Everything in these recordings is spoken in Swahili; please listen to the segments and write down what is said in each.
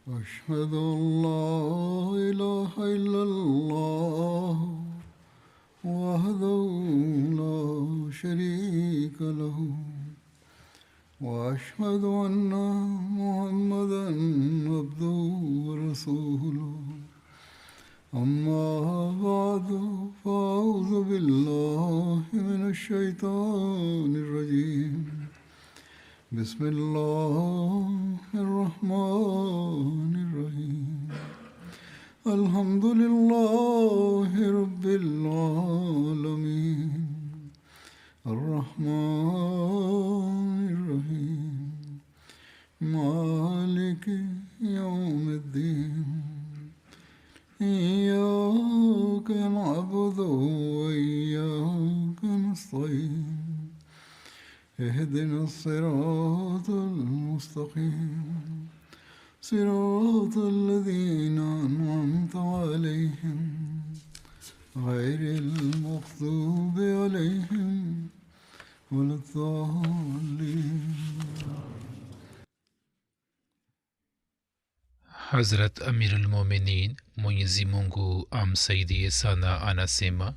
أشهد أن لا إله إلا الله وحده لا شريك له وأشهد أن محمدا عبده ورسوله أما بعد فأعوذ بالله من الشيطان الرجيم بسم الله الرحمن الرحيم الحمد لله رب العالمين الرحمن الرحيم مالك يوم الدين إياك نعبد وإياك نستعين اهدنا الصراط المستقيم صراط الذين أنعمت عليهم غير المغضوب عليهم ولا الضالين. Hazrat Amirul Mominin Mwenyezi Mungu amsaidie sana anasema,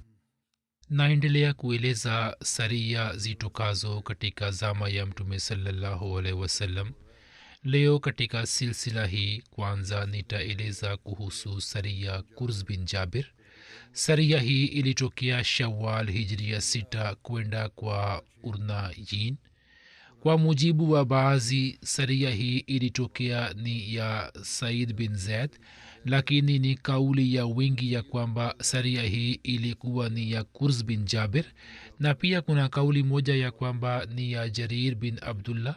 naendelea kueleza saria zitokazo katika zama ya Mtume sallallahu alaihi wasallam. Leo katika silsila hii kwanza nitaeleza kuhusu saria Kurz bin Jabir. Saria hii ilitokea Shawwal hijria 6 kwenda kwa Urnayin. Kwa mujibu wa baadhi, saria hii ilitokea ni ya Said bin Zaid, lakini ni kauli ya wingi ya kwamba saria hii ilikuwa ni ya Kurz bin Jabir, na pia kuna kauli moja ya kwamba ni ya Jarir bin Abdullah,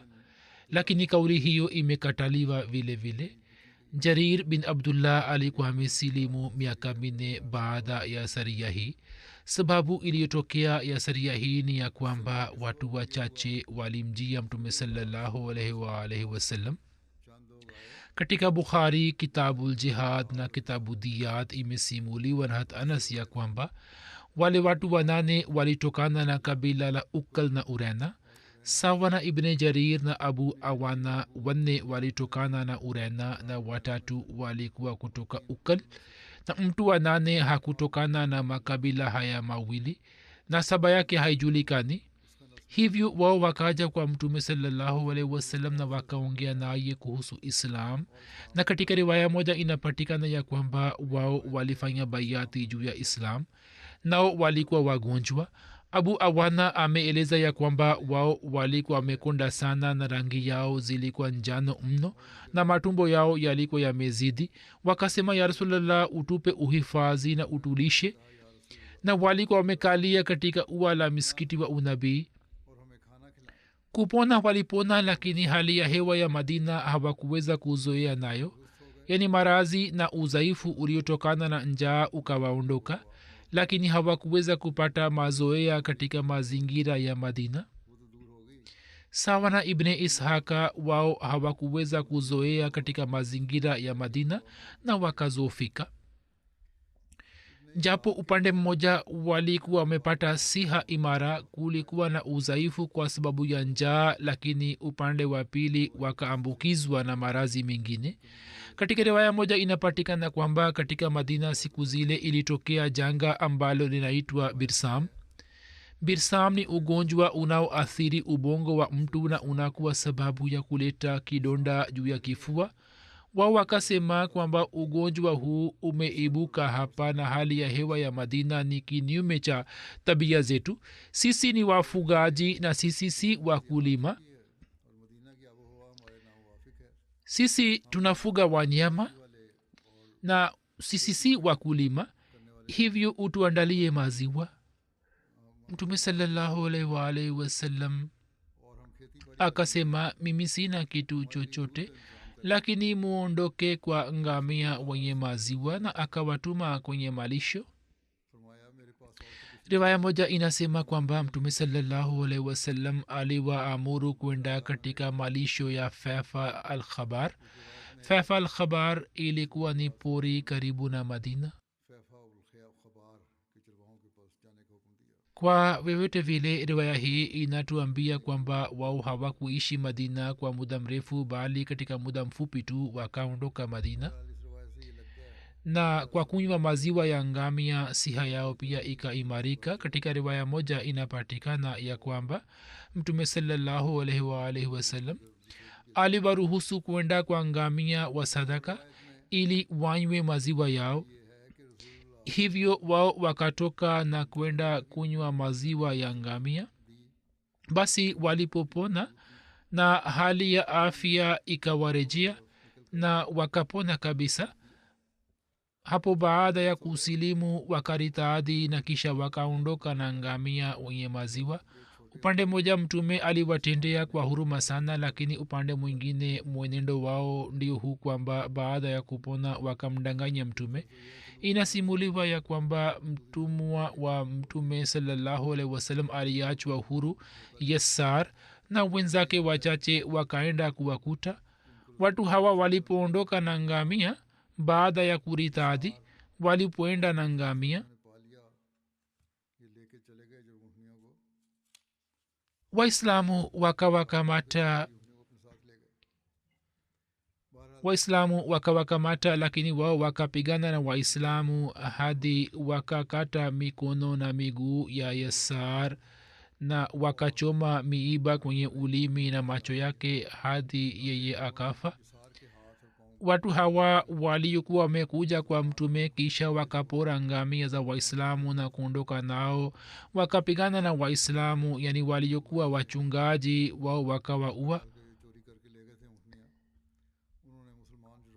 lakini kauli hiyo imekataliwa vile vile. Jarir bin Abdullah alikuwa amesilimu miaka 4 baada ya saria hii. Sababu iliyotokea ya saria hii ni ya kwamba watu wachache walimjia Mtume sallallahu alaihi wasallam. Katika Bukhari kitabul jihad na kitabu diyat imesimuliwa na hat Anas ya kwamba wale watu 8 walitokana na kabila la Ukal na Urena, sawa na Ibn Jarir na Abu Awana 4 walitokana na Urena na 3 walikuwa kutoka Ukal, na mtu wa 8 hakutokana na makabila haya mawili na saba yake haijulikani. Hivyo wao wakaja kwa Mtume sallallahu alaihi wasallam na wakaongea naye kuhusu Islam, na katika riwaya moja inapatikana ya kwamba wao walifanya bayati juu ya Islam, nao walikuwa wagonjwa. Abu Awana ameeleza ya kwamba wao walikuwa wamekonda sana na rangi yao zilikuwa njano mno na matumbo yao yalikuwa yamezidi. Wakasema, ya Rasulullah, utupe uhifadhi na utulishe. Na walikuwa wamekalia katika ua la misikiti wa unabii. Kupona walipona, lakini hali ya hewa ya Madina hawakuweza kuzoea nayo, yani maradhi na udhaifu uliotokana na njaa ukawaondoka, lakini hawakuweza kupata mazoea katika mazingira ya Madina. Sawa na Ibn Ishaka, wao hawakuweza kuzoea katika mazingira ya Madina na wakazofika. Japo upande mmoja walikuwa wamepata siha imara, kulikuwa na udhaifu kwa sababu ya njaa, lakini upande wa pili wakaambukizwa na maradhi mengine. Katika riwaya moja inapatikana kwamba katika Madina siku zile ilitokea janga ambalo linaitwa Birsam. Birsam ni ugonjwa unaoathiri ubongo wa mtu na unakuwa sababu ya kuleta kidonda juu ya kifua. Wao wakasema kwamba ugonjwa huu umeibuka hapa na hali ya hewa ya Madina ni kinyume cha tabia zetu. Sisi ni wafugaji na sisi si wakulima. Sisi tunafuga wanyama na sisi si wakulima, hivyo utuandalie maziwa. Mtume sallallahu alaihi wasallam akasema, mimi sina kitu chochote, lakini muondoke kwa ngamia wenye maziwa, na akawatuma kwenye malisho. Riwaya moja inasema kwamba Mtume sallallahu alaihi wasallam aliwaamuru kwenda katika malisho ya Faifa al-Khabar. Faifa al-Khabar ilikuwa ni pori karibu na Madina. kwa vyovyote vile riwaya hii inatuambia kwamba wao hawakuishi madina kwa muda mrefu bali katika muda mfupi tu wakaondoka madina na kwa kunywa maziwa ya ngamia siha yao pia ikaimarika. Katika riwaya moja inapatikana ya kwamba mtume sallallahu alaihi wa alihi wasallam aliwaruhusu kwenda kwa ngamia wa sadaka ili wanywe maziwa yao. Hivyo wao wakatoka na kwenda kunywa maziwa ya ngamia. Basi walipopona na hali ya afya ikawarejea na wakapona kabisa, hapo baada ya kusilimu wakaritaadhi na kisha wakaondoka na ngamia wenye maziwa. Upande mmoja mtume aliwatendea kwa huruma sana, lakini upande mwingine mwenendo wao ndio huu kwamba baada ya kupona wakamdanganya mtume. Inasimuliwa ya kwamba mtumwa wa mtume sallallahu alaihi wasallam aliachwa huru Yassar na wenzake wachache wakaenda kuwakuta. Watu hawa walipoondoka na ngamia baada ya kuritadi, walipoenda na ngamia, waislamu wakawakamata, lakini wao wakapigana na waislamu hadi wakakata mikono na miguu ya Yassar na wakachoma miiba kwenye ulimi na macho yake hadi yeye akafa. Watu hawa waliokuwa wamekuja kwa mtume kisha wakapora ngamia za waislamu na kuondoka nao, wakapigana na waislamu yani waliokuwa wachungaji wao, wakawaua.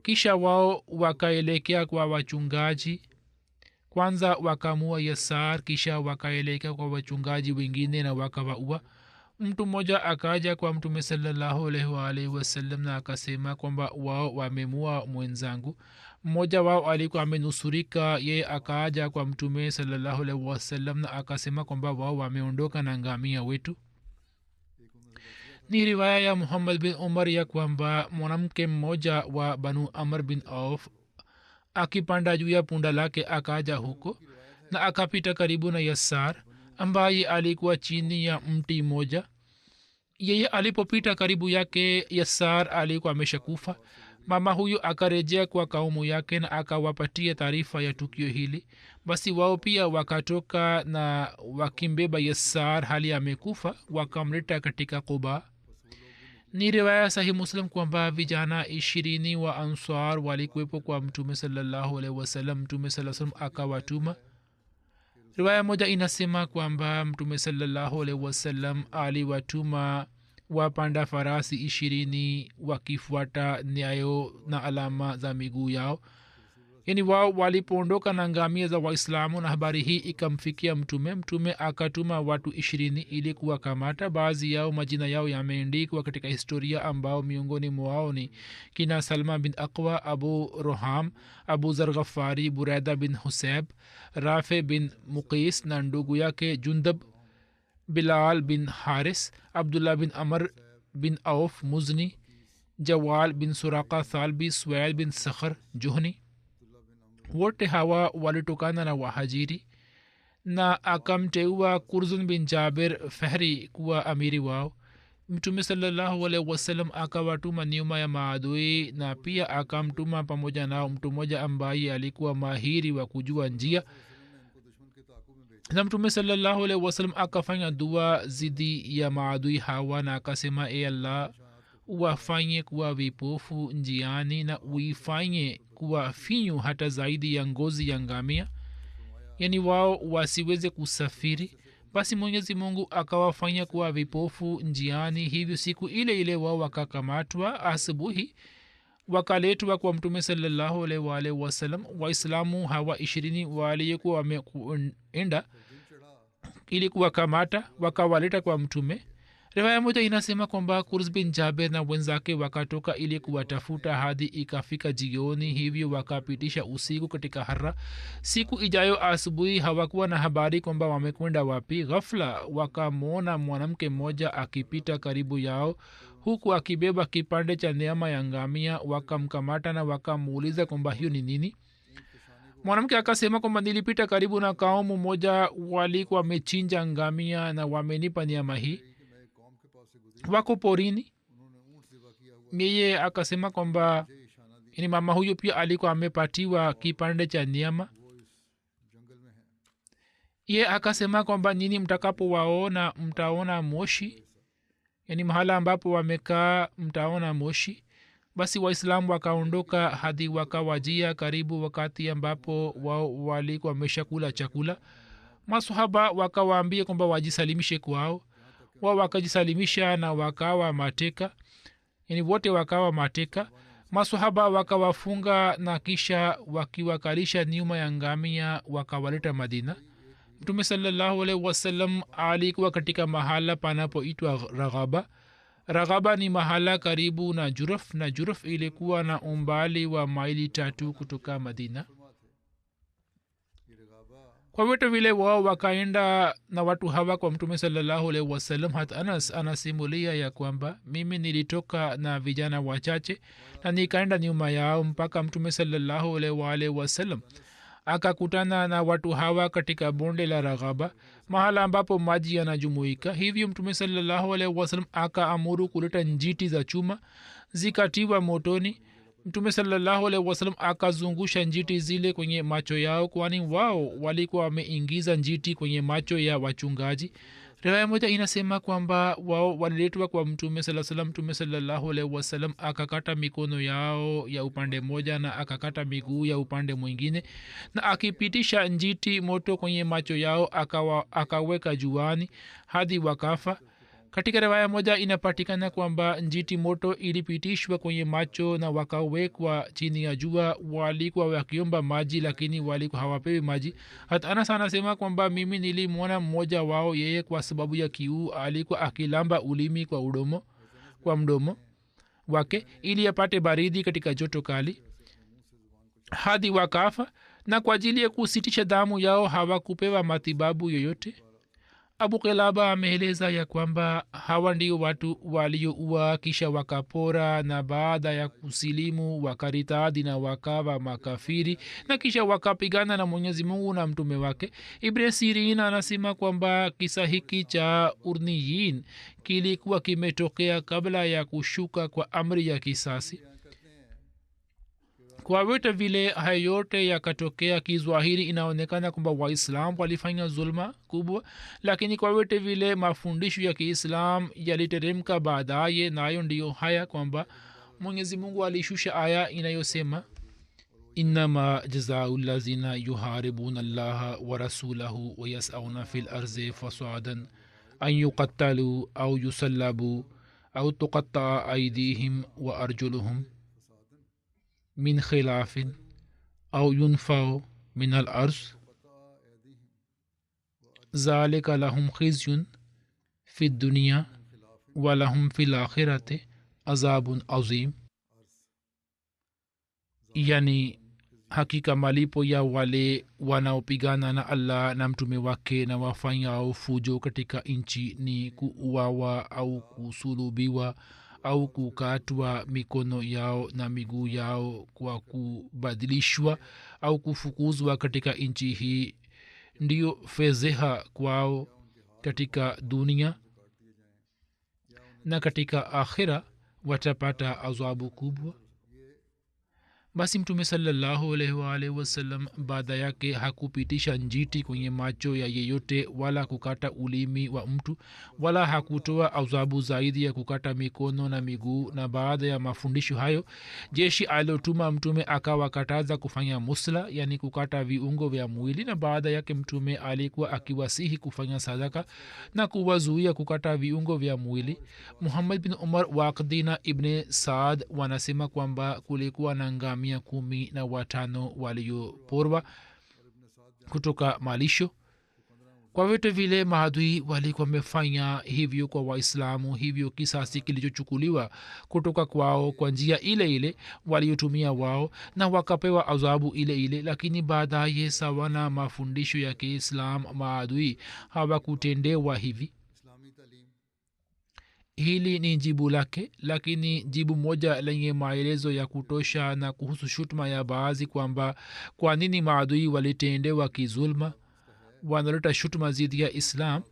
Kisha wao wakaelekea kwa wachungaji, kwanza wakamua Yassar, kisha wakaelekea kwa wachungaji wengine na wakawaua. Mtu mmoja akaja kwa mtume sallallahu alaihi wa alihi wasallam na akasema kwamba wao wamemua mwenzangu. Mmoja wao alikuwa amenusurika, yeye akaja kwa mtume sallallahu alaihi wasallam na akasema kwamba wao wameondoka na ngamia wetu. Ni riwaya ya Muhammad bin Umar ya kwamba mwanamke mmoja wa Banu Amr bin Auf akipanda juu ya punda lake akaja huko na akapita karibu na Yassar ambaye alikuwa chini ya mti mmoja. Yeye alipopita karibu yake, Yassar alikuwa ameshakufa. Mama huyo akarejea kwa kaumu yake na akawapatia taarifa ya tukio hili. Basi wao pia wakatoka na wakimbeba Yassar hali amekufa, wakamleta katika Quba. Ni riwaya Sahih Muslim kwamba vijana 20 wa Ansar walikuwepo kwa mtume sallallahu alaihi wasallam. Mtume sallallahu alaihi wasallam akawatuma. Riwaya moja inasema kwamba mtume sallallahu alaihi wasallam aliwatuma wapanda farasi 20 wakifuata nyayo na alama za miguu yao. Yani wao walipoondoka na ngamia za waislamu na habari hii ikamfikia mtume akatuma watu 20 ili kuwakamata. Baadhi yao majina yao yameandikwa katika historia, ambao miongoni mwao ni kina Salma bin Aqwa, Abu Roham, Abu Zar Ghafari, Buraida bin Husayb, Rafi bin Muqis na ndugu yake Jundab, Bilal bin Haris, Abdullah bin Amr bin Auf Muzni, Jawal bin Suraka Thalbi, Suwail bin Sakhar Juhni. Wote hawa walitokana na Wahajiri na akamteua Kurzun bin Jabir Fahri kuwa amiri wao. Mtume sallallahu alaihi wasallam akawatuma nyuma ya maadui na pia akamtuma pamoja nao mtu mmoja ambaye alikuwa mahiri wa kujua njia. Na Mtume sallallahu alaihi wasallam akafanya dua zidi ya maadui hawa na akasema, e Allah, uwafanye kuwa vipofu njiani na uifanye kuwa finyu hata zaidi ya ngozi ya ngamia, yani wao wasiweze kusafiri. Basi Mwenyezi Mungu akawafanya kuwa vipofu njiani. Hivyo siku ile ile wao wakakamatwa. Asubuhi wakaletwa kwa Mtume sallallahu alaihi wasallam. Waislamu hawa 20 waliokuwa wameenda ili kuwakamata wakawaleta kwa Mtume. Riwaya moja inasema kwamba Kurz bin Jabir na wenzake wakatoka ili kuwatafuta hadi ikafika jioni. Hivyo wakapitisha usiku katika Harra. Siku ijayo asubuhi hawakuwa na habari kwamba wamekwenda wapi. Ghafla wakamwona mwanamke mmoja akipita karibu yao huku akibeba kipande cha neema ya ngamia. Wakamkamata na wakamuuliza kwamba hiyo ni nini. mwanamke akasema kwamba nilipita karibu na kaumu moja walikuwa wamechinja ngamia na wamenipa nyama hii, wako porini. yeye akasema kwamba ni mama huyo pia alikuwa amepatiwa kipande cha nyama. ye akasema kwamba nini mtakapowaona mtaona moshi, yani mahala ambapo wamekaa mtaona moshi. basi waislamu wakaondoka hadi wakawajia karibu wakati ambapo wao walikuwa wameshakula chakula. masahaba wakawaambia kwamba wajisalimishe kwao. wao wakajisalimisha na wakawa mateka, yani wote wakawa mateka. masahaba wakawafunga na kisha wakiwakalisha nyuma ya ngamia wakawaleta Madina. mtume sallallahu alaihi wasallam alikuwa katika mahala panapoitwa Raghaba. Raghaba ni mahala karibu na Juruf, na Juruf ilikuwa na umbali wa maili 3 kutoka Madina. kwa vyote vile wao wakaenda na watu hawa kwa mtume sallallahu alaihi wasallam. hata Anas anasimulia ya kwamba mimi nilitoka na vijana wachache na nikaenda nyuma yao mpaka mtume sallallahu alaihi wasallam akakutana na watu hawa katika bonde la Raghaba, mahala ambapo maji yanajumuika. hivyo mtume sallallahu alaihi wasallam akaamuru kuleta njiti za chuma zikatiwa motoni. mtume sallallahu alaihi wasallam akazungusha njiti zile kwenye macho yao, kwani wao walikuwa wameingiza njiti kwenye macho ya wachungaji. riwaya moja inasema kwamba wao waliletwa kwa mtume sallallahu alaihi wasallam. mtume sallallahu alaihi wasallam akakata mikono yao ya upande moja na akakata miguu ya upande mwingine, na akipitisha njiti moto kwenye macho yao akaweka juani hadi wakafa. katika riwaya moja inapatikana kwamba njiti moto ilipitishwa kwenye macho na wakawekwa chini ya jua. walikuwa wakiomba maji lakini walikuwa hawapewi maji. hata Anas anasema kwamba mimi nilimwona mmoja wao, yeye kwa sababu ya kiu alikuwa akilamba ulimi kwa mdomo wake ili apate baridi katika joto kali hadi wakafa, na kwa ajili ya kusitisha damu yao hawakupewa matibabu yoyote. Abu Qilaba ameeleza ya kwamba hawa ndio watu walioua kisha wakapora, na baada ya kusilimu wakaritadi na wakawa makafiri, na kisha wakapigana na Mwenyezi Mungu na mtume wake. Ibn Sirin anasema kwamba kisa hiki cha Urniyin kilikuwa kimetokea kabla ya kushuka kwa amri ya kisasi. kwa vyote vile haya yote yakatokea kizwahiri, inaonekana kwamba waislamu walifanya zulma kubwa, lakini kwa vyote vile mafundisho ya kiislam yaliteremka baadaye, nayo ndiyo haya kwamba Mwenyezi Mungu alishusha aya inayosema innama jazau lazina yuharibuna allaha wa rasulahu wa yasauna fil arzi fasadan an yuqattalu au yusallabu au tuqattaa aydihim wa arjuluhum min khilafin au yunfau min al-arz zalika lahum khizyun fi dunya wa lahum fil akhirati azabun azim. yani hakika malipo ya wale wanaopigana na Allah na mtume wake na wafanyao fujo katika nchi ni kuuawa au kusulubiwa au kukatwa mikono yao na miguu yao kwa kubadilishwa au kufukuzwa katika nchi hii. ndiyo fedheha kwao katika dunia, na katika akhira watapata adhabu kubwa. basi mtume sallallahu alaihi wasallam baada yake hakupitisha njiti kwenye macho ya yeyote wala kukata ulimi wa mtu wala hakutoa adhabu zaidi ya kukata mikono na miguu. na baada ya mafundisho hayo jeshi alilotuma mtume akawakataza kufanya musla, yani kukata viungo vya mwili, na baada yake mtume alikuwa akiwasihi kufanya sadaka na kuwazuia kukata viungo vya mwili. Muhammad bin Umar Waqdi na Ibn Saad wanasema kwamba kulikuwa na ngamia 15 walioporwa kutoka malisho. kwa vyote vile maadui walikuwa wamefanya hivyo kwa waislamu, hivyo kisasi kilichochukuliwa kutoka kwao kwa njia ile ile waliotumia wao, na wakapewa adhabu ile ile. lakini baadaye sawa na mafundisho ya Kiislam maadui hawakutendewa hivi. hili ni jibu lake, lakini jibu moja lenye maelezo ya kutosha na kuhusu shutuma ya baadhi kwamba kwa nini maadui walitendewa kizulma, wanaleta shutuma zidi ya islam.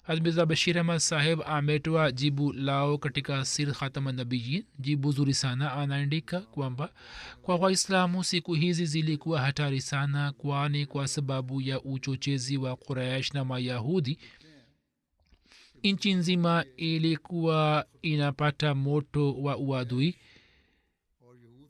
Hazmiza bashir ahmad saheb ametoa jibu lao katika sir khatama nabiyin. jibu zuri sana. anaandika kwamba kwa waislamu siku hizi zilikuwa hatari sana, kwani kwa sababu ya uchochezi wa quraish na mayahudi nchi nzima ilikuwa inapata moto wa uadui,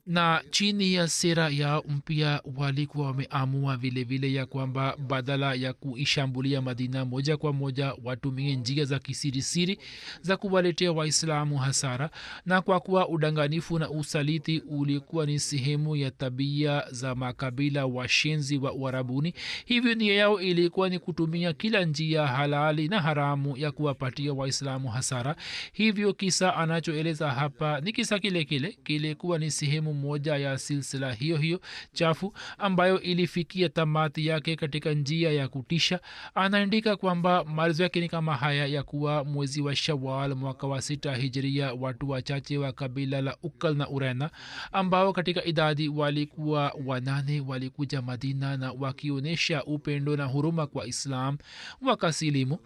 na chini ya sera yao mpya walikuwa wameamua vile vile ya kwamba badala ya kuishambulia madina moja kwa moja watumie njia za kisirisiri za kuwaletea waislamu hasara. Na kwa kuwa udanganifu na usaliti ulikuwa ni sehemu ya tabia za makabila washenzi wa uarabuni, hivyo nia yao ilikuwa ni kutumia kila njia halali na haramu ya kuwapatia waislamu hasara. hivyo kisa anachoeleza hapa ni kisa kile kile kilikuwa ni sehemu moja ya silsila hiyo hiyo chafu ambayo ilifikia tamati yake katika njia ya kutisha. anaandika kwamba maelezo yake ni kama haya ya kuwa mwezi wa Shawwal mwaka wa 6 hijria, watu wachache wa kabila la Ukal na Urena ambao katika idadi walikuwa 8 walikuja Madina na wakionyesha upendo na huruma kwa Islam wakasilimu.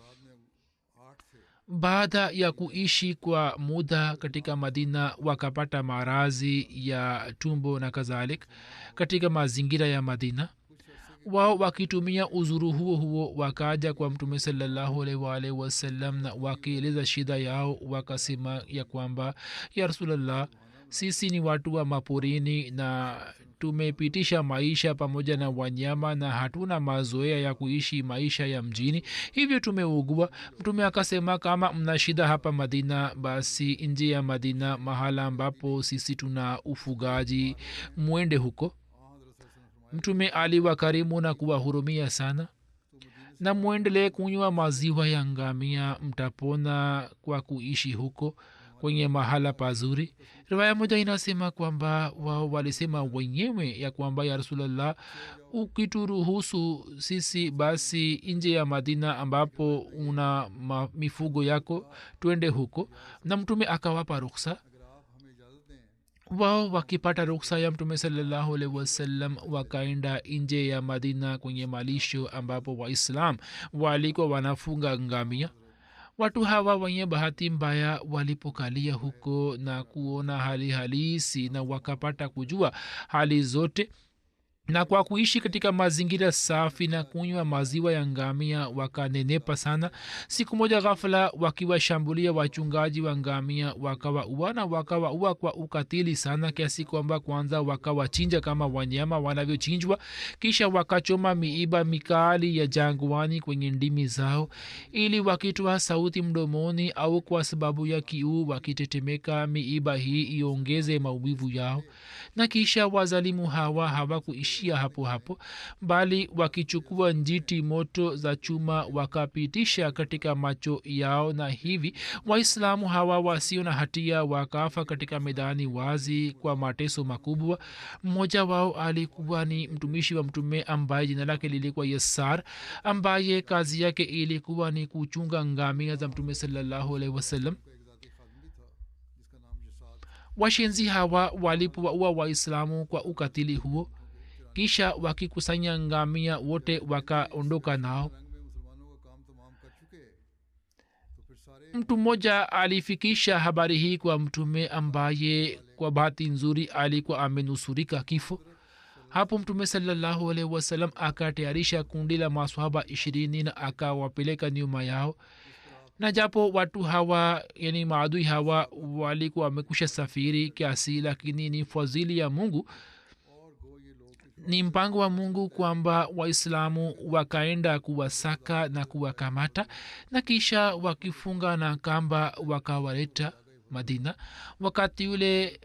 baada ya kuishi kwa muda katika Madina wakapata maradhi ya tumbo na kadhalik. katika mazingira ya Madina wao wakitumia uzuru huo huo wakaja kwa Mtume sallallahu alaihi wasallam na wakieleza shida yao. wakasema ya kwamba ya Rasulullah, sisi ni watu wa maporini na tumepitisha maisha pamoja na wanyama na hatuna mazoea ya kuishi maisha ya mjini, hivyo tumeugua. Mtume akasema kama mna shida hapa Madina, basi nje ya Madina mahala ambapo sisi tuna ufugaji mwende huko. Mtume aliwakarimu na kuwahurumia sana, na mwendelee kunywa maziwa ya ngamia, mtapona kwa kuishi huko kwenye mahala pazuri. Riwaya moja inasema kwamba wao walisema wenyewe ya kwamba ya Rasulullah, ukituruhusu sisi basi nje ya Madina ambapo una mifugo yako twende huko, na Mtume akawapa ruhusa. wao wakipata ruksa ya Mtume sallallahu alaihi wasallam wakaenda nje ya Madina kwenye malisho ambapo waislam walikuwa wanafunga ngamia. watu hawa wenye bahati mbaya walipokalia huko na kuona hali halisi na wakapata kujua hali zote, na kwa kuishi katika mazingira safi na kunywa maziwa ya ngamia wakanenepa sana. siku moja ghafla wakiwashambulia wachungaji wa ngamia wakawaua kwa ukatili sana, kiasi kwamba kwanza wakawachinja kama wanyama wanavyochinjwa, kisha wakachoma miiba mikali ya jangwani kwenye ndimi zao, ili wakitoa sauti mdomoni au kwa sababu ya kiu wakitetemeka miiba hii iongeze maumivu yao. na kisha wazalimu hawa hawakuishia hapo hapo, bali wakichukua njiti moto za chuma wakapitisha katika macho yao, na hivi waislamu hawa wasio na hatia wakafa katika medani wazi kwa mateso makubwa. mmoja wao alikuwa ni mtumishi wa Mtume ambaye jina lake lilikuwa Yasar, ambaye kazi yake ilikuwa ni kuchunga ngamia za Mtume sallallahu alaihi wasallam. washenzi hawa walipowaua waislamu kwa ukatili huo, kisha wakikusanya ngamia wote wakaondoka nao. mtu mmoja alifikisha habari hii kwa Mtume ambaye kwa bahati nzuri alikuwa amenusurika kifo. hapo Mtume sallallahu alaihi wasallam akatayarisha kundi la maswahaba 20 na akawapeleka nyuma yao. na japo watu hawa yani maadui hawa walikuwa wamekusha safiri kiasi, lakini ni fadhili ya Mungu, ni mpango wa Mungu kwamba waislamu wakaenda kuwasaka na kuwakamata, na kisha wakifunga na kamba wakawaleta Madina. wakati ule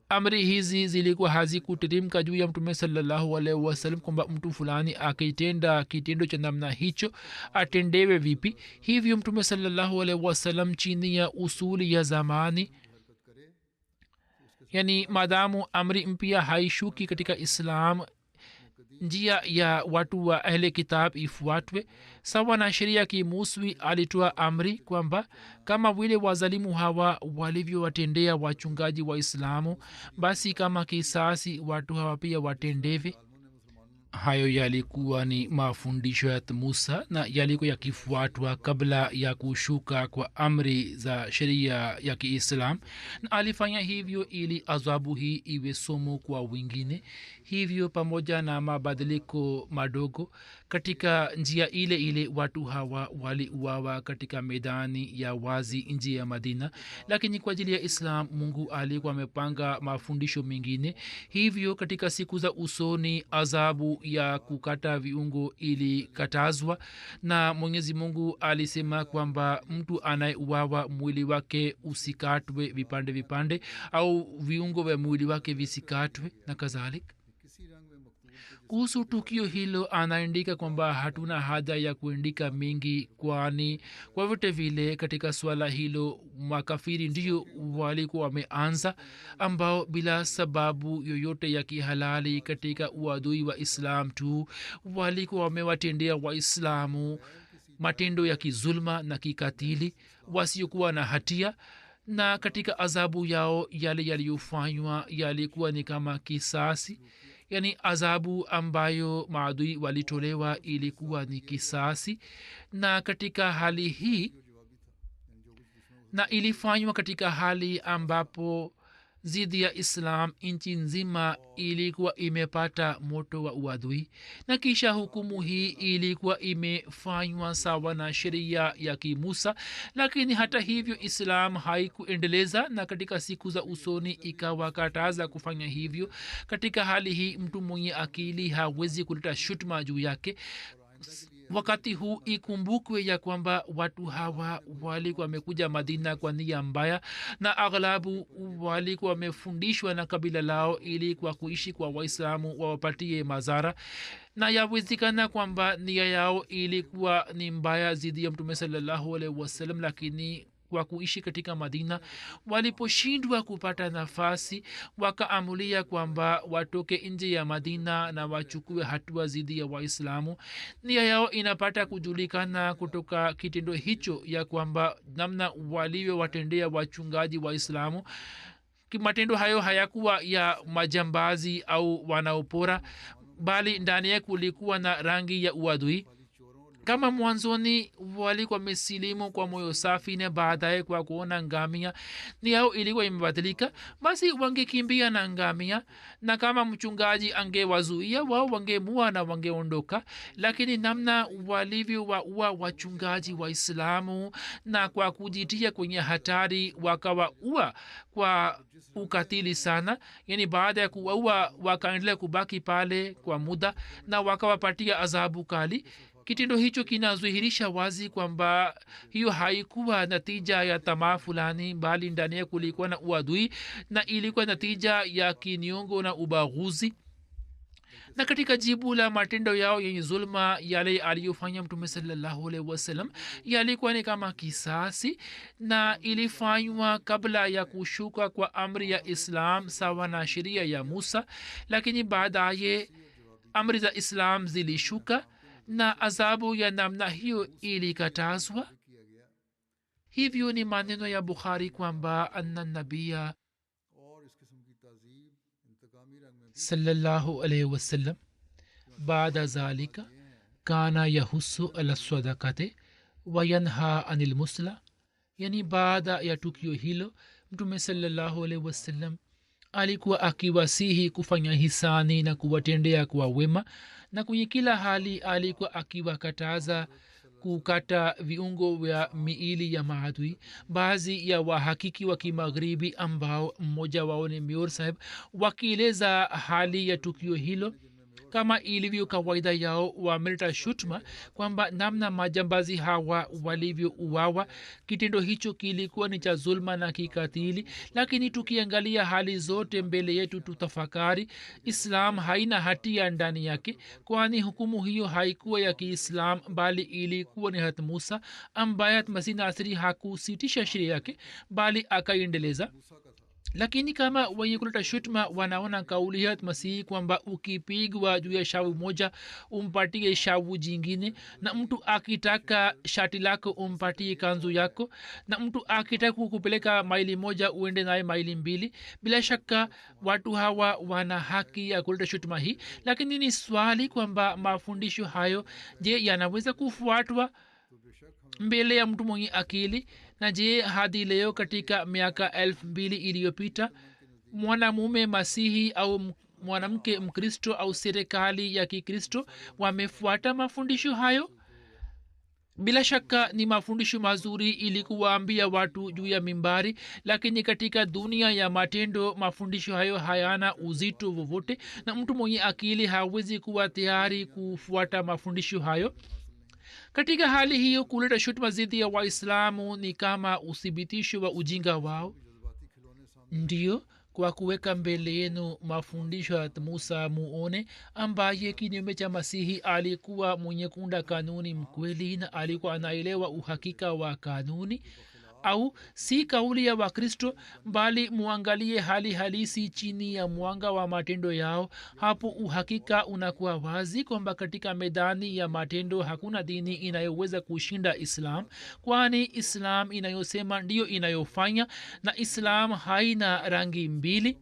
amri hizi zilikuwa hazikuteremka juu ya Mtume sallallahu alaihi wasallam kwamba mtu fulani akitenda kitendo cha namna hicho atendewe vipi. hivyo Mtume sallallahu alaihi wasallam chini ya usuli ya zamani, yani maadamu amri mpya haishuki katika Islam, njia ya watu wa ahle kitab ifuatwe sawa na sheria kimuswi. alitoa amri kwamba kama vile wazalimu hawa walivyowatendea wachungaji wa islamu, basi kama kisasi watu hawa pia watendewe. hayo yalikuwa ni mafundisho ya musa na yalikuwa yakifuatwa kabla ya kushuka kwa amri za sheria ya kiislam, na alifanya hivyo ili adhabu hii iwe somo kwa wengine. hivyo pamoja na mabadiliko madogo katika njia ile ile, watu hawa waliuawa katika medani ya wazi nje ya Madina, lakini kwa ajili ya islam mungu alikuwa amepanga mafundisho mengine. hivyo katika siku za usoni adhabu ya kukata viungo ilikatazwa, na mwenyezi mungu alisema kwamba mtu anayeuawa mwili wake usikatwe vipande vipande au viungo vya mwili wake visikatwe na kadhalika. kuhusu tukio hilo anaandika kwamba hatuna haja ya kuandika mengi, kwani kwa vyote vile katika swala hilo makafiri ndio walikuwa wameanza, ambao bila sababu yoyote ya kihalali katika uadui wa islam tu walikuwa wamewatendea waislamu matendo ya kizulma na kikatili wasiokuwa na hatia, na katika adhabu yao yale yaliyofanywa yalikuwa ni kama kisasi. yani adhabu ambayo maadui walitolewa ilikuwa ni kisasi, na katika hali hii na ilifanywa katika hali ambapo zidi ya islam nchi nzima ilikuwa imepata moto wa uadui, na kisha hukumu hii ilikuwa imefanywa sawa na sheria ya kimusa. lakini hata hivyo islam haikuendeleza, na katika siku za usoni ikawakataza kufanya hivyo. katika hali hii mtu mwenye akili hawezi kuleta shutuma juu yake. wakati huu ikumbukwe ya kwamba watu hawa walikuwa wamekuja madina kwa nia mbaya, na aghlabu walikuwa wamefundishwa na kabila lao ili kwa kuishi kwa waislamu wawapatie madhara, na yawezekana kwamba nia yao ilikuwa ni mbaya zidi ya mtume sallallahu alaihi wasallam. lakini kwa kuishi katika madina waliposhindwa kupata nafasi, wakaamulia kwamba watoke nje ya madina na wachukue hatua zidi ya waislamu. nia yao inapata kujulikana kutoka kitendo hicho ya kwamba namna walivyowatendea wachungaji waislamu. matendo hayo hayakuwa ya majambazi au wanaopora, bali ndani yake kulikuwa na rangi ya uadui. kama mwanzoni walikuwa mesilimu kwa moyo safi, na baadaye kwa kuona ngamia ni yao ilikuwa imebadilika, basi wangekimbia na ngamia, na kama mchungaji angewazuia wao wangemua na wangeondoka. lakini namna walivyowaua wachungaji wa islamu na kwa kujitia kwenye hatari wakawaua kwa ukatili sana, yani baada ya kuwaua wakaendelea kubaki pale kwa muda na wakawapatia adhabu kali. kitendo hicho kinadhihirisha wazi kwamba hiyo haikuwa natija ya tamaa fulani, bali ndani ya kulikuwa na uadui na ilikuwa natija ya kiniongo na ubaguzi. na katika jibu la matendo yao yenye zulma yale aliyofanya mtume sallallahu alaihi wasallam yalikuwa ni kama kisasi, na ilifanywa kabla ya kushuka kwa amri ya islam sawa na sheria ya musa. lakini baadaye amri za islam zilishuka na adhabu ya namna hiyo ilikatazwa. hivyo ni maneno ya bukhari kwamba anna nabia sallallahu alaihi wasallam baada zalika kana yahusu ala sadakati wa yanha anil musla, yani baada ya tukio hilo mtume sallallahu alaihi wasallam alikuwa akiwasihi kufanya hisani na kuwatendea kwa wema, na kwenye kila hali alikuwa akiwakataza kukata viungo vya miili ya maadui. baadhi ya wahakiki wa kimagharibi ambao mmoja wao ni mior saheb wakieleza hali ya tukio hilo kama ilivyo kawaida yao, wameleta shutuma kwamba namna majambazi hawa walivyouawa kitendo hicho kilikuwa ni cha zulma na kikatili. lakini tukiangalia hali zote mbele yetu tutafakari, islam haina hatia ndani yake, kwani hukumu hiyo haikuwa ya kiislam bali ilikuwa ni hat musa ambaye masih nasri hakusitisha sheria yake bali akaiendeleza. lakini kama wenye kuleta shutma wanaona kauli ya masihi kwamba ukipigwa juu ya shavu moja umpatie shavu jingine, na mtu akitaka shati lako umpatie kanzu yako, na mtu akitaka kukupeleka maili moja uende naye maili mbili, bila shaka watu hawa wana haki ya kuleta shutma hii. Lakini ni swali kwamba mafundisho hayo je yanaweza kufuatwa mbele ya mtu mwenye akili? Na je hadi leo katika miaka 2000 iliyopita mwanamume masihi au mwanamke mkristo au serikali ya kikristo wamefuata mafundisho hayo? bila shaka ni mafundisho mazuri ili kuwaambia watu juu ya mimbari, lakini katika dunia ya matendo mafundisho hayo hayana uzito vovote, na mtu mwenye akili hawezi kuwa tayari kufuata mafundisho hayo. katika hali hiyo kuleta shutuma dhidi ya waislamu ni kama uthibitisho wa ujinga wao. ndio kwa kuweka mbele yenu mafundisho ya musa muone, ambaye kinyume cha masihi alikuwa mwenye kunda kanuni mkweli na alikuwa anaelewa uhakika wa kanuni, au si kauli ya wakristo, bali muangalie hali halisi chini ya mwanga wa matendo yao. hapo uhakika unakuwa wazi kwamba katika medani ya matendo hakuna dini inayoweza kushinda islam, kwani islam inayosema ndiyo inayofanya, na islam haina rangi mbili,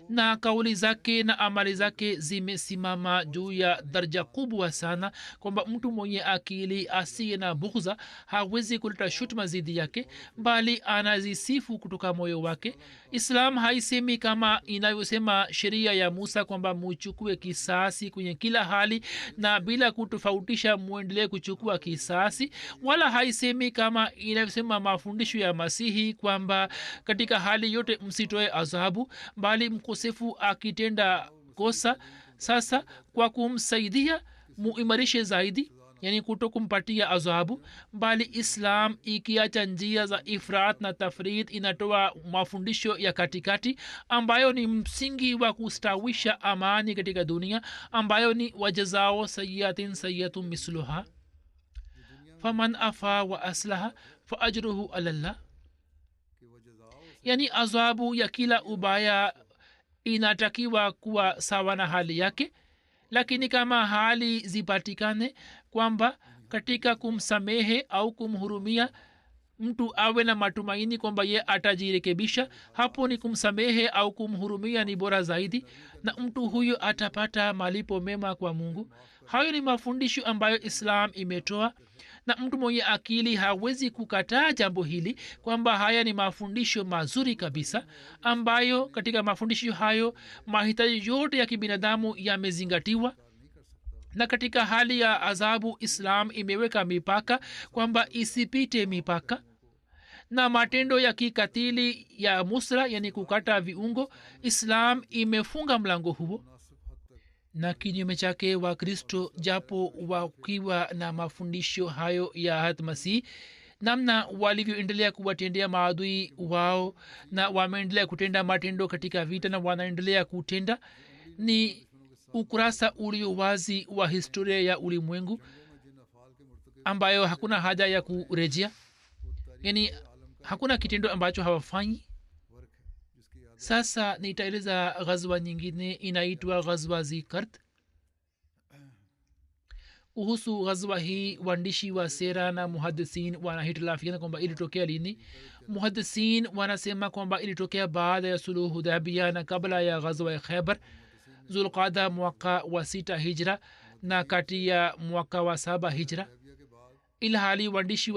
na kauli zake na amali zake zimesimama juu ya daraja kubwa sana kwamba mtu mwenye akili asiye na bughza hawezi kuleta shutuma zidi yake, bali anazisifu kutoka moyo wake. islam haisemi kama inavyosema sheria ya musa kwamba muchukue kisasi kwenye kila hali na bila kutofautisha muendelee kuchukua kisasi, wala haisemi kama inavyosema mafundisho ya masihi kwamba katika hali yote msitoe adhabu, bali mkosefu akitenda kosa sasa kwa kumsaidia muimarishe zaidi, yani kuto kumpatia adhabu, bali islam ikiacha njia za ifrat na tafrid inatoa mafundisho ya katikati ambayo ni msingi wa kustawisha amani katika dunia, ambayo ni wajazao sayyatin sayyatun misluha faman afa wa aslaha fa ajruhu alallah, yani adhabu ya kila ubaya inatakiwa kuwa sawa na hali yake. lakini kama hali zipatikane kwamba katika kumsamehe au kumhurumia mtu awe na matumaini kwamba ye atajirekebisha, hapo ni kumsamehe au kumhurumia ni bora zaidi, na mtu huyo atapata malipo mema kwa mungu. hayo ni mafundisho ambayo islam imetoa, na mtu mwenye akili hawezi kukataa jambo hili kwamba haya ni mafundisho mazuri kabisa, ambayo katika mafundisho hayo mahitaji yote ya kibinadamu yamezingatiwa. na katika hali ya adhabu islam imeweka mipaka kwamba isipite mipaka, na matendo ya kikatili ya musra, yani kukata viungo, islam imefunga mlango huo. na kinyume chake wakristo japo wakiwa na mafundisho hayo ya hatmasi, namna walivyoendelea kuwatendea maadui wao na wameendelea kutenda matendo katika vita na wanaendelea kutenda, ni ukurasa ulio wazi wa historia ya ulimwengu ambayo hakuna haja ya kurejea, yani hakuna kitendo ambacho hawafanyi. sasa nitaeleza ghazwa nyingine inaitwa ghazwa zikart. kuhusu ghazwa hii waandishi wa sera na muhadisin wanahitilafiana kwamba ilitokea lini. muhadisin wanasema kwamba ilitokea baada ya suluhu hudaibia na kabla ya ghazwa ya khaybar, zulqada mwaka wa 6 hijra na kati ya mwaka wa 7 hijra. ilhali waandishi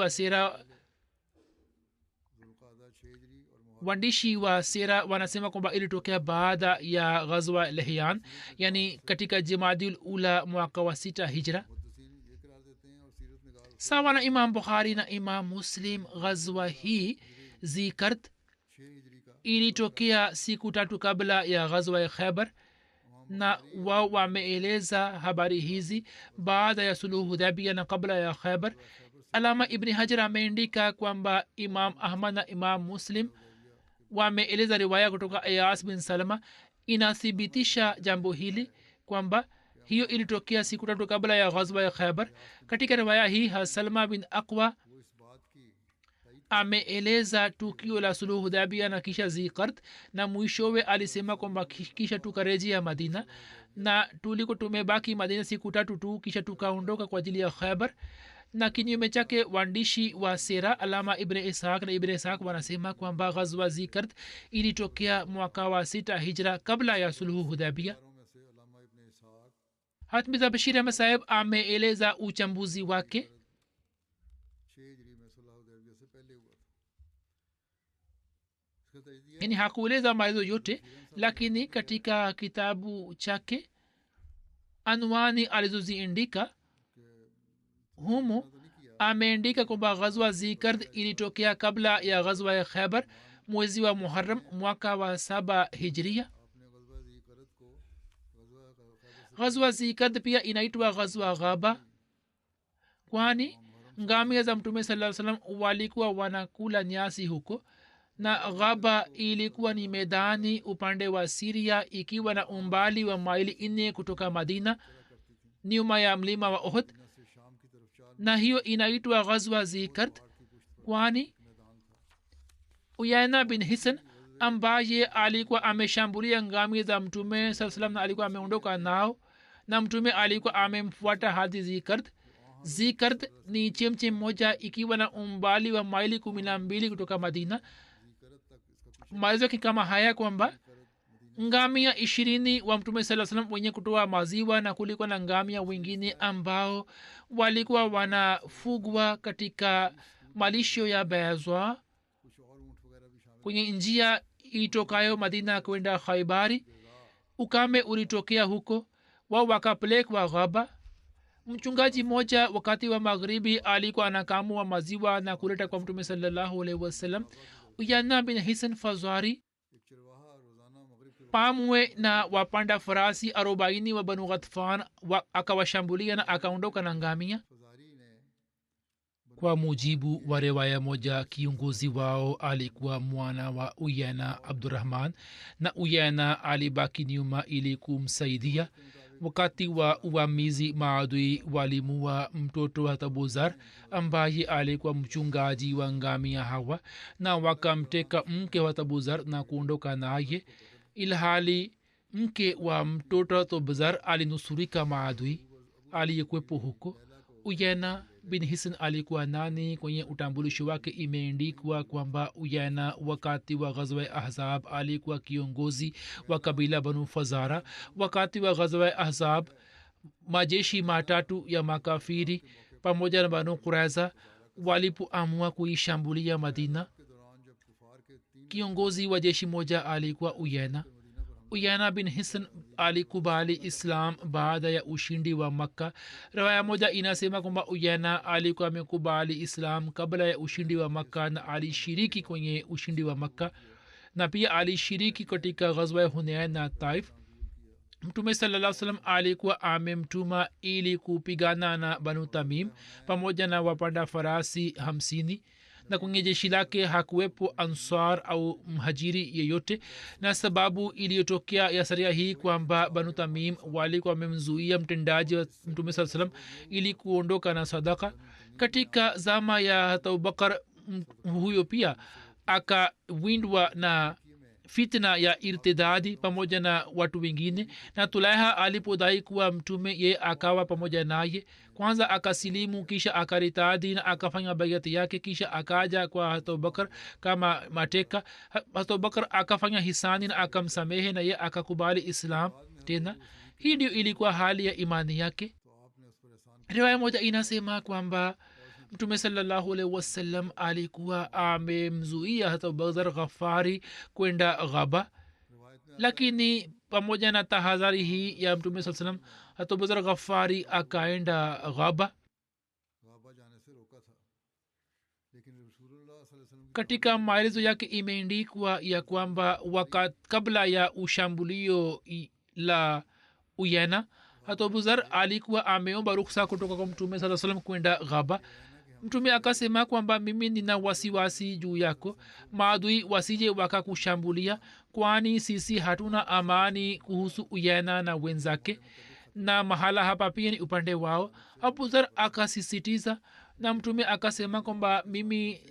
wa sera wanasema kwamba ilitokea baada ya ghazwa lehyan, yani katika jimadil ula mwaka wa 6 hijra. sawa na imam bukhari na imam muslim, ghazwa hii zikart ilitokea siku 3 kabla ya ghazwa ya khaybar, na wao wameeleza habari hizi baada ya suluhu hudaibia na kabla ya khaybar. alama ibni hajar ameandika kwamba imam ahmad na imam muslim wameeleza riwaya kutoka ayas bin salama inathibitisha jambo hili kwamba hiyo ilitokea siku 3 kabla ya ghazwa ya khaybar. katika riwaya hii salma bin aqwa ameeleza tukio la suluhu hudabia na kisha zikart na mwishowe alisema kwamba kisha tukarejea madina na tuliko tumebaki madina siku 3 tu kisha tukaondoka kwa ajili ya khaybar na kinyume chake waandishi wa sera alama ibn ishaq na ibn ishaq wanasema kwamba ghazwa zikart ilitokea mwaka wa 6 hijra kabla ya suluhu hudabia. hatmiza bashir ahmad saheb ameeleza uchambuzi wake yani hakueleza maelezo yote lakini katika kitabu chake anwani alizoziandika humo ameandika kwamba ghazwa zikard ilitokea kabla ya ghazwa ya khaybar mwezi wa muharram mwaka wa 7 hijria. ghazwa zikard pia inaitwa ghazwa ghaba kwani ngamia za mtume sallallahu alaihi wasallam walikuwa wanakula nyasi huko na ghaba ilikuwa ni medani upande wa siria ikiwa na umbali wa maili 4 kutoka madina nyuma ya mlima wa uhud na hiyo inaitwa ghazwa zikard kwani uyana bin hisan ambaye alikuwa ameshambulia ngamia za mtume saa salam na alikuwa ameondoka nao na mtume alikuwa amemfuata hadi zikard. zikard ni chemchem moja ikiwa na umbali wa maili 12 kutoka madina. maelezo kama haya kwamba ngamia 20 wa mtume saa salam wenye kutoa maziwa na kulikuwa na ngamia wengine ambao walikuwa wanafugwa katika malisho ya bezwa kwenye njia itokayo madina kwenda khaibari. ukame ulitokea huko wao wakapelekwa ghaba. mchungaji mmoja wakati wa magharibi alikuwa anakamua maziwa na kuleta kwa mtume sallallahu alaihi wasallam. uyana bin hisan fazari pamwe na wapanda farasi 40 wa banu ghatfan akawashambulia na akaondoka na ngamia. kwa mujibu wa riwaya moja kiongozi wao alikuwa mwana wa uyana abdurrahman na uyana alibaki nyuma ili kumsaidia. wakati wa uvamizi maadui walimua mtoto wa tabuzar ambaye alikuwa mchungaji wa ngamia hawa na wakamteka mke wa tabuzar na kuondoka naye ilhali mke wa mtoto wa tabuzar alinusurika maadui aliyekwepo huko. uyana bin hisan alikuwa nani kwenye utambulisho wake imeandikwa kwamba uyana wakati wa ghazwa ya ahzab alikuwa kiongozi wa kabila banu fazara. wakati wa ghazwa ya ahzab majeshi matatu ya makafiri pamoja na banu quraiza walipoamua kuishambulia madina. kiongozi wa jeshi moja alikuwa uyana. uyana bin hisan alikubali islam baada ya ushindi wa makka. riwaya moja inasema kwamba uyana alikuwa amekubali islam kabla ya ushindi wa makka na alishiriki kwenye ushindi wa makka na pia alishiriki katika ghazwa ya hunain na taif. mtume sallallahu alaihi wasallam alikuwa amemtuma ili kupigana na banu tamim pamoja na wapanda farasi 50 na kwenye jeshi lake hakuwepo ansar au mhajiri yeyote. na sababu iliyotokea ya saria hii kwamba banu tamim walikuwa wamemzuia mtendaji wa mtume saa salam ili kuondoka na sadaka. katika zama ya hata abubakar huyo pia akawindwa na fitna ya irtidadi pamoja na watu wengine na tulaiha alipodai kuwa mtume ye akawa pamoja naye. kwanza akasilimu kisha akaritadi na akafanya bayati yake kisha akaja kwa hatobakar kama mateka. hatobakar akafanya hisani na akamsamehe na ye akakubali islam tena. hii ndio ilikuwa hali ya imani yake. riwaya moja inasema kwamba mtume sallallahu alaihi wasallam alikuwa amemzuia hata badr ghafari kwenda ghaba, lakini pamoja na tahadhari hii ya mtume saa salam hata badr ghafari akaenda ghaba. katika maelezo yake imeandikwa ya kwamba kabla ya ushambulio la uyana hata abuzar alikuwa ameomba ruksa kutoka kwa mtume saa salam kwenda ghaba. mtume akasema kwamba mimi nina wasiwasi juu yako, maadui wasije wakakushambulia, kwani sisi hatuna amani kuhusu uyana na wenzake, na mahala hapa pia ni upande wao. abuzar akasisitiza na mtume akasema kwamba mimi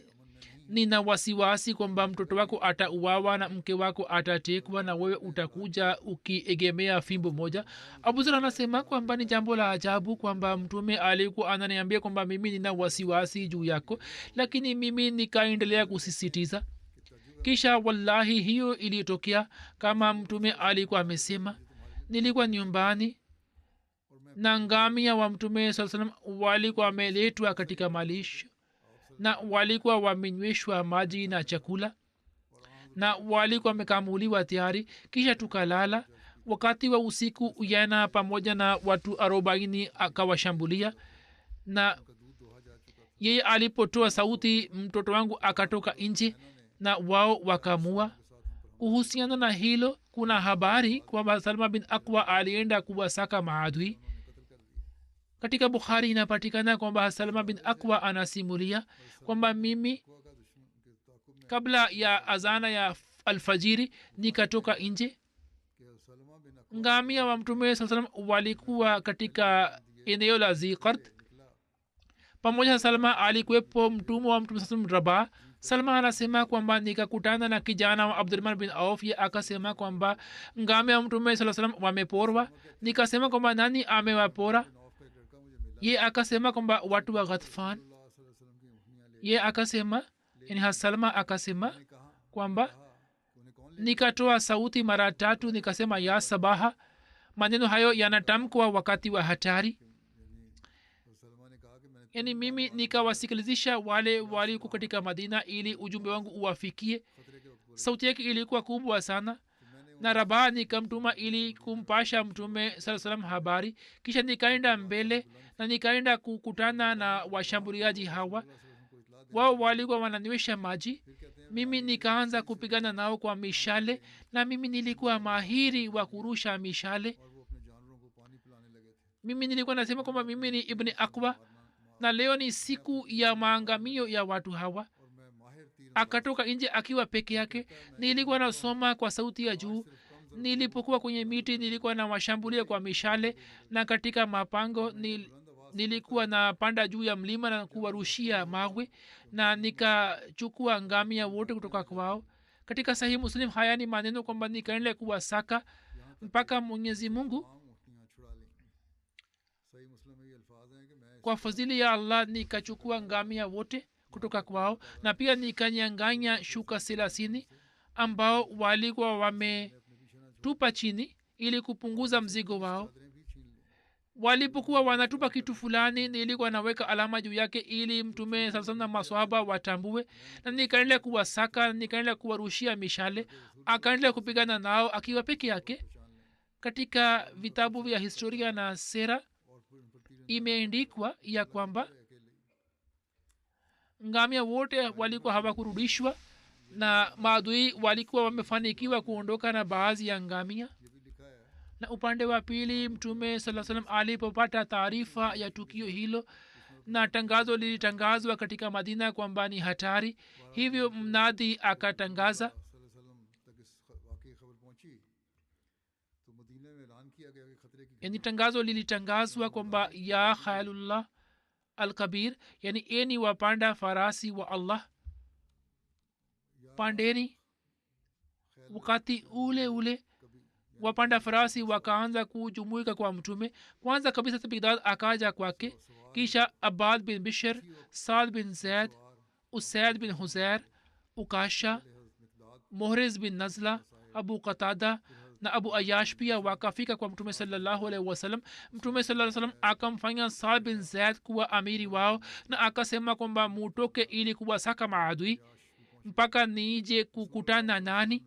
nina wasiwasi kwamba mtoto wako atauawa na mke wako atatekwa na wewe utakuja ukiegemea fimbo moja. abuzar anasema kwamba ni jambo la ajabu kwamba mtume alikuwa ananiambia kwamba mimi nina wasiwasi juu yako, lakini mimi nikaendelea kusisitiza. kisha wallahi hiyo ilitokea kama mtume alikuwa amesema. nilikuwa nyumbani na ngamia wa mtume saa salam walikuwa wameletwa katika malisho na walikuwa wamenyweshwa maji na chakula na walikuwa wamekamuliwa tayari. kisha tukalala. wakati wa usiku yana pamoja na watu 40 akawashambulia, na yeye alipotoa sauti mtoto wangu akatoka nje na wao wakamua. kuhusiana na hilo kuna habari kwamba salma bin akwa alienda kuwasaka maadui. katika bukhari inapatikana kwamba salma bin akwa anasimulia kwamba mimi kabla ya azana ya alfajiri nikatoka nje. ngamia wa mtume saa salam walikuwa katika eneo la zikart. pamoja na salma alikuwepo mtumwa wa mtume saa salam Rabah. salma anasema kwamba nikakutana na kijana wa abdurrahman bin auf. ye akasema kwamba ngamia wa mtume saa salam wameporwa. nikasema kwamba nani amewapora? ye akasema kwamba watu wa Ghatfan. ye akasema yani salma akasema kwamba nikatoa sauti mara 3 nikasema ya sabaha. maneno hayo yanatamkwa wakati wa hatari. yani mimi nikawasikilizisha wale waliko katika madina ili ujumbe wangu uwafikie. sauti yake ilikuwa kubwa sana na Rabaa nikamtuma ili kumpasha mtume saa salam habari. kisha nikaenda mbele na nikaenda kukutana na washambuliaji hawa. wao walikuwa wananywesha maji. mimi nikaanza kupigana nao kwa mishale na mimi nilikuwa mahiri wa kurusha mishale. mimi nilikuwa nasema kwamba mimi ni ibni akwa na leo ni siku ya maangamio ya watu hawa. akatoka nje akiwa peke yake. nilikuwa nasoma kwa sauti ya juu. nilipokuwa kwenye miti nilikuwa na washambulia kwa mishale, na katika mapango nilikuwa napanda juu ya mlima na kuwarushia mawe, na nikachukua ngamia wote kutoka kwao. katika sahihi muslim haya ni maneno kwamba nikaendelea kuwasaka mpaka mwenyezi mungu kwa fadhili ya allah nikachukua ngamia wote kutoka kwao, na pia nikanyanganya shuka 30 ambao walikuwa wametupa chini ili kupunguza mzigo wao. walipokuwa wanatupa kitu fulani nilikuwa naweka alama juu yake ili mtume sasa na maswahaba watambue, na nikaendelea kuwasaka, nikaendelea kuwarushia mishale. akaendelea kupigana nao akiwa peke yake. katika vitabu vya historia na sera imeandikwa ya kwamba ngamia wote walikuwa hawakurudishwa na maadui walikuwa wamefanikiwa kuondoka na baadhi ya ngamia. na upande wa pili mtume saa salam alipopata taarifa ya tukio hilo na tangazo lilitangazwa katika madina kwamba ni hatari, hivyo mnadi akatangaza yani tangazo lilitangazwa kwamba ya khailullah alkabir, yani eni wapanda farasi wa allah pandeni. wakati ule ule wapanda farasi wakaanza kujumuika kwa mtume. kwanza kabisa tabigdad akaja kwake, kisha abad bin bishr, saad bin zaid, usaid bin huzair, ukasha, muhriz bin nazla, abu qatada na abu ayash pia wakafika kwa mtume sallallahu alaihi wasallam. mtume sallallahu alaihi wasallam akamfanya saad bin zaid kuwa amiri wao na akasema kwamba mutoke ili kuwasaka maadui mpaka nije kukutana nani.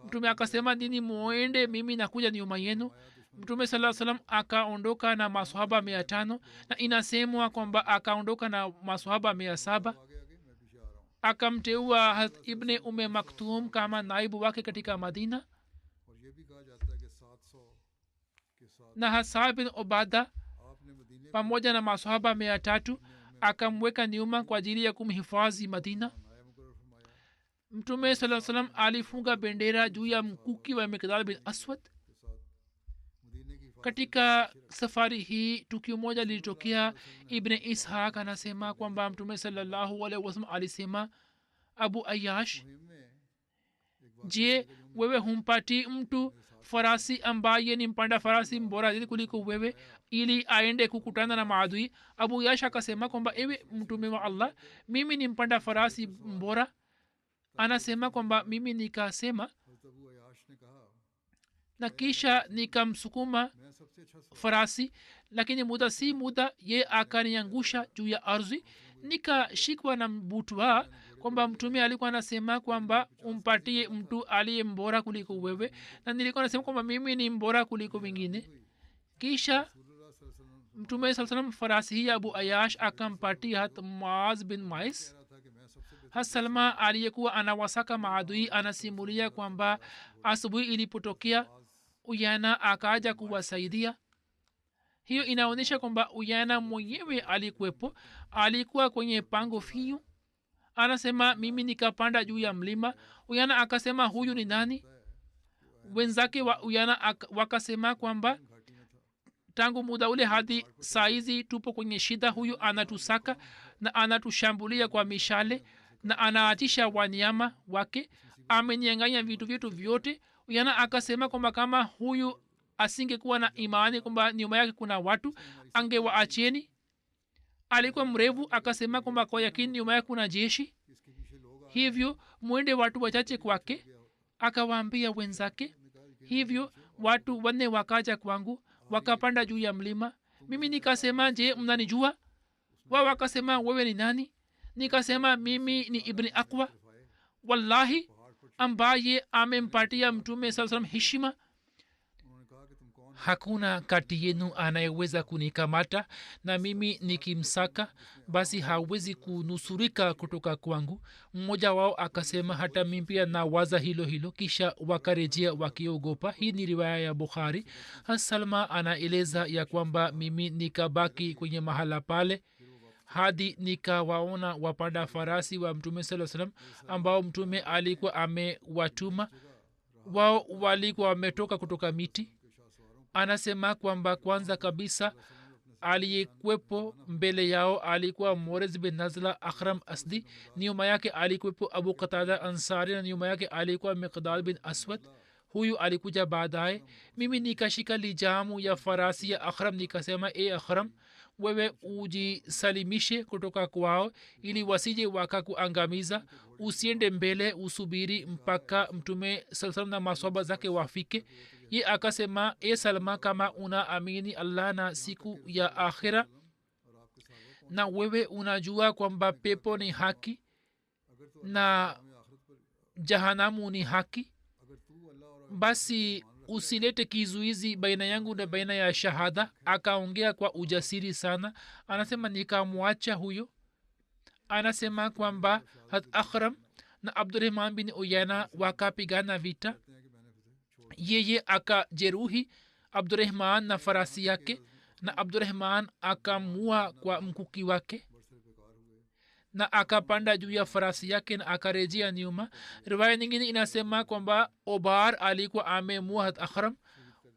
mtume akasema nini muende, mimi nakuja nyuma yenu. mtume sallallahu alaihi wasallam akaondoka na maswahaba 500 na inasemwa kwamba akaondoka na maswahaba 700. akamteua ibn umme maktum kama naibu wake katika madina, na Hassan bin Ubada pamoja na maswahaba 300 akamweka nyuma kwa ajili ya kumhifadhi Madina. mtume sallallahu alaihi wasallam alifunga bendera juu ya mkuki wa Miqdad bin Aswad. katika safari hii tukio moja lilitokea. ibn ishaq anasema kwamba mtume sallallahu alaihi wasallam alisema, abu ayash, je, wewe humpati mtu farasi ambaye ni mpanda farasi mbora zaidi kuliko wewe ili aende kukutana na maadui? abu ayash akasema kwamba ewe mtume wa allah, mimi ni mpanda farasi mbora. anasema kwamba mimi nikasema na kisha nikamsukuma farasi, lakini muda si muda ye akaniangusha juu ya ardhi. nikashikwa na butwa kwamba mtume alikuwa anasema kwamba umpatie mtu aliye mbora kuliko wewe, na nilikuwa nasema kwamba mimi ni mbora kuliko wengine. kisha mtume saa salam farasi hii abu ayash akampatia hat muaz bin mais. hasalma aliyekuwa anawasaka maadui anasimulia kwamba asubuhi ilipotokea uyana akaja kuwasaidia. hiyo inaonyesha kwamba uyana mwenyewe alikuwepo, alikuwa kwenye pango finyu. anasema mimi nikapanda juu ya mlima. uyana akasema huyu ni nani? wenzake wa uyana wakasema kwamba tangu muda ule hadi saizi tupo kwenye shida, huyu anatusaka na anatushambulia kwa mishale na anaatisha wanyama wake, amenyanganya vitu vyetu vyote. uyana akasema kwamba kama huyu asingekuwa na imani kwamba nyuma yake kuna watu, angewaacheni. alikuwa mrevu, akasema kwamba kwa yakini nyuma yake kuna jeshi, hivyo mwende watu wachache kwake. akawaambia wenzake hivyo. watu wanne wakaja kwangu, wakapanda juu ya mlima. mimi nikasema, je, mnanijua? wao wakasema, wewe ni nani? nikasema, mimi ni ibn aqwa, wallahi ambaye amempatia mtume saa salam heshima. hakuna kati yenu anayeweza kunikamata, na mimi nikimsaka basi hawezi kunusurika kutoka kwangu. mmoja wao akasema, hata mimi pia nawaza hilo hilo. kisha wakarejea wakiogopa. hii ni riwaya ya bukhari. salma anaeleza ya kwamba mimi nikabaki kwenye mahala pale hadi nikawaona wapanda farasi wa mtume saa salam ambao mtume alikuwa amewatuma. wao walikuwa wametoka kutoka miti. anasema kwamba kwanza kabisa aliyekwepo mbele yao alikuwa morez bin nazla akhram asdi, nyuma yake alikuwepo abu qatada ansari, na nyuma yake alikuwa miqdad bin aswad. huyu alikuja baadaye. mimi nikashika lijamu ya farasi ya akhram, nikasema, e akhram, wewe ujisalimishe kutoka kwao ili wasije wakakuangamiza. usiende mbele, usubiri mpaka mtume saa salam na maswaba zake wafike. ye akasema, e salma, kama una amini allah na siku ya akhira na wewe unajua kwamba pepo ni haki na jahanamu ni haki, basi usilete kizuizi baina yangu na baina ya shahada. akaongea kwa ujasiri sana. anasema nikamwacha huyo. anasema kwamba hat akhram na abdurrahman bin uyana wakapigana vita. yeye akajeruhi abdurrahman na farasi yake, na abdurrahman akamua kwa mkuki wake na akapanda juu ya farasi yake na akarejea nyuma. riwaya nyingine inasema kwamba obar alikuwa amemua hat akhram.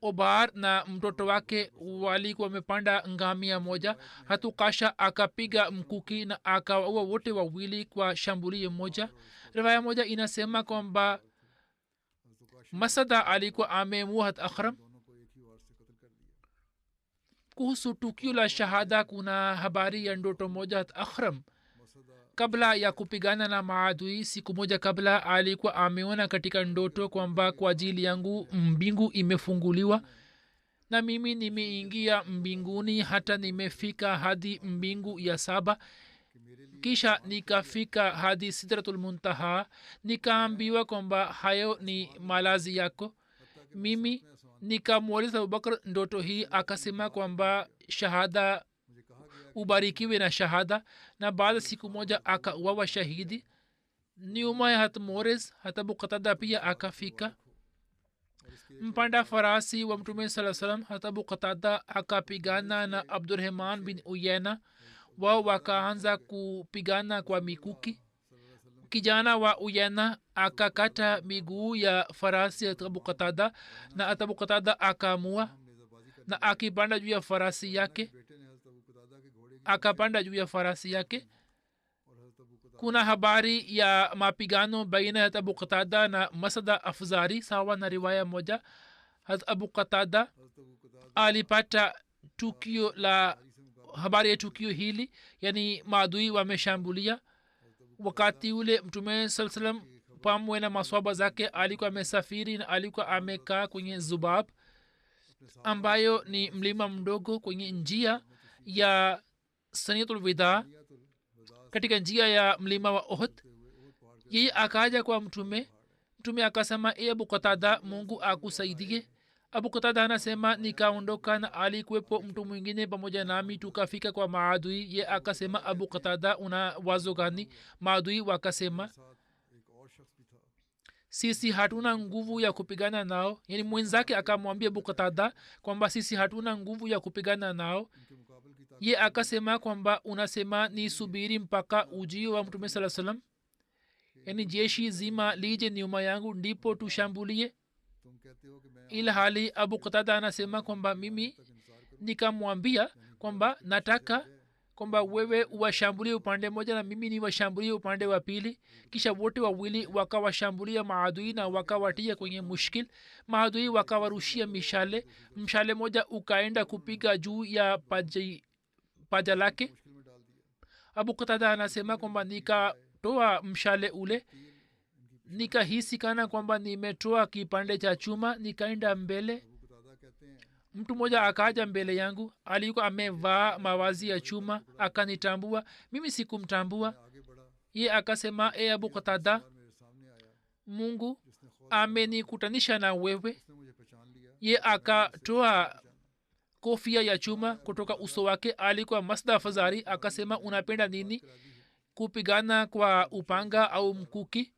obar na mtoto wake walikuwa wamepanda ngamia moja. hatukasha akapiga mkuki na akawaua wote wawili kwa shambulio moja. riwaya moja inasema kwamba masada alikuwa amemua hat akhram. kuhusu tukio la shahada kuna habari ya ndoto moja. hat akhram kabla ya kupigana na maadui, siku moja kabla, alikuwa ameona katika ndoto kwamba kwa ajili yangu mbingu imefunguliwa na mimi nimeingia mbinguni hata nimefika hadi mbingu ya 7. kisha nikafika hadi sidratul muntaha. nikaambiwa kwamba hayo ni malazi yako. mimi nikamuuliza abubakar ndoto hii, akasema kwamba shahada, ubarikiwe na shahada. na baada siku moja akauawa shahidi. nyuma ya hat morez hata abu qatada pia akafika. mpanda farasi wa mtume saa salam hata abu qatada akapigana na abdurrahman bin uyena. wao wakaanza kupigana kwa mikuki. kijana wa uyena akakata miguu ya farasi hata abu qatada na hata abu qatada akamua. na akipanda juu ya farasi yake akapanda juu ya farasi yake. kuna habari ya mapigano baina ya abu qatada na masada afzari sawa na riwaya moja. abu qatada alipata tukio la habari ya tukio hili, yani maadui wameshambulia. wakati ule mtume saa salam pamwe na maswaba zake alikuwa amesafiri na alikuwa amekaa kwenye zubab ambayo ni mlima mdogo kwenye njia ya saniyatul wida, katika njia ya mlima wa Uhud. yeye akaja kwa mtume akasema, e abu qatada, mungu akusaidie. abu qatada anasema nikaondoka na alikuwepo mtu mwingine pamoja nami, tukafika kwa maadui. ye akasema, abu qatada, una wazo gani? maadui wakasema, sisi hatuna nguvu ya kupigana nao. yani mwenzake akamwambia abu qatada kwamba sisi hatuna nguvu ya kupigana nao. ye akasema kwamba unasema ni subiri mpaka ujio wa mtume saa salam, yani jeshi zima lije nyuma yangu ndipo tushambulie. ila hali abu qatada anasema kwamba mimi nikamwambia kwamba nataka kwamba wewe uwashambulie upande moja na mimi ni washambulie upande wa pili. kisha wote wawili wakawashambulia maadui na wakawatia kwenye mushkil. maadui wakawarushia mshale moja ukaenda kupiga juu ya paja lake. abu qatada anasema kwamba nikatoa mshale ule, nikahisi kana kwamba nimetoa kipande cha chuma, nikaenda mbele. mtu mmoja akaja mbele yangu, alikuwa amevaa mavazi ya chuma, akanitambua. mimi sikumtambua. ye akasema, e abu qatada, mungu amenikutanisha na wewe. ye akatoa kofia ya chuma kutoka uso wake. alikuwa masda fazari. akasema, unapenda nini, kupigana kwa upanga au mkuki?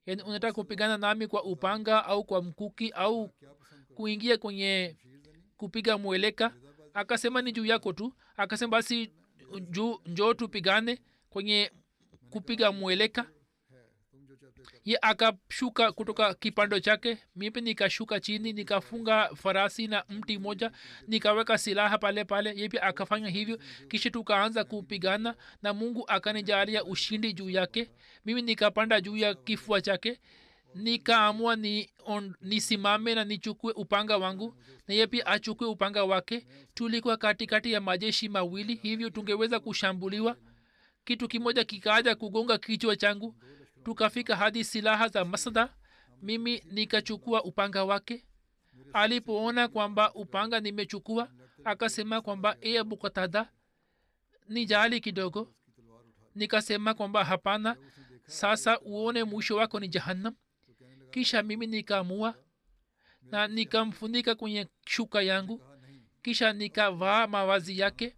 yani unataka kupigana nami kwa upanga au kwa mkuki au kuingia kwenye kupiga mweleka? akasema, ni juu yako tu. akasema, basi njoo tupigane kwenye kupiga mweleka. ye akashuka kutoka kipando chake, mimi nikashuka chini, nikafunga farasi na mti moja, nikaweka silaha pale pale. ye pia akafanya hivyo. kisha tukaanza kupigana na mungu akanijalia ushindi juu yake. mimi nikapanda juu ya kifua chake, nikaamua nisimame na nichukue upanga wangu na ye pia achukue upanga wake. tulikuwa katikati ya majeshi mawili, hivyo tungeweza kushambuliwa. kitu kimoja kikaja kugonga kichwa changu, tukafika hadi silaha za masada. mimi nikachukua upanga wake. alipoona kwamba upanga nimechukua, akasema kwamba, e abu qatada, nijali kidogo. nikasema kwamba hapana, sasa uone mwisho wako ni jahannam. kisha mimi nikaamua na nikamfunika kwenye shuka yangu, kisha nikavaa mavazi yake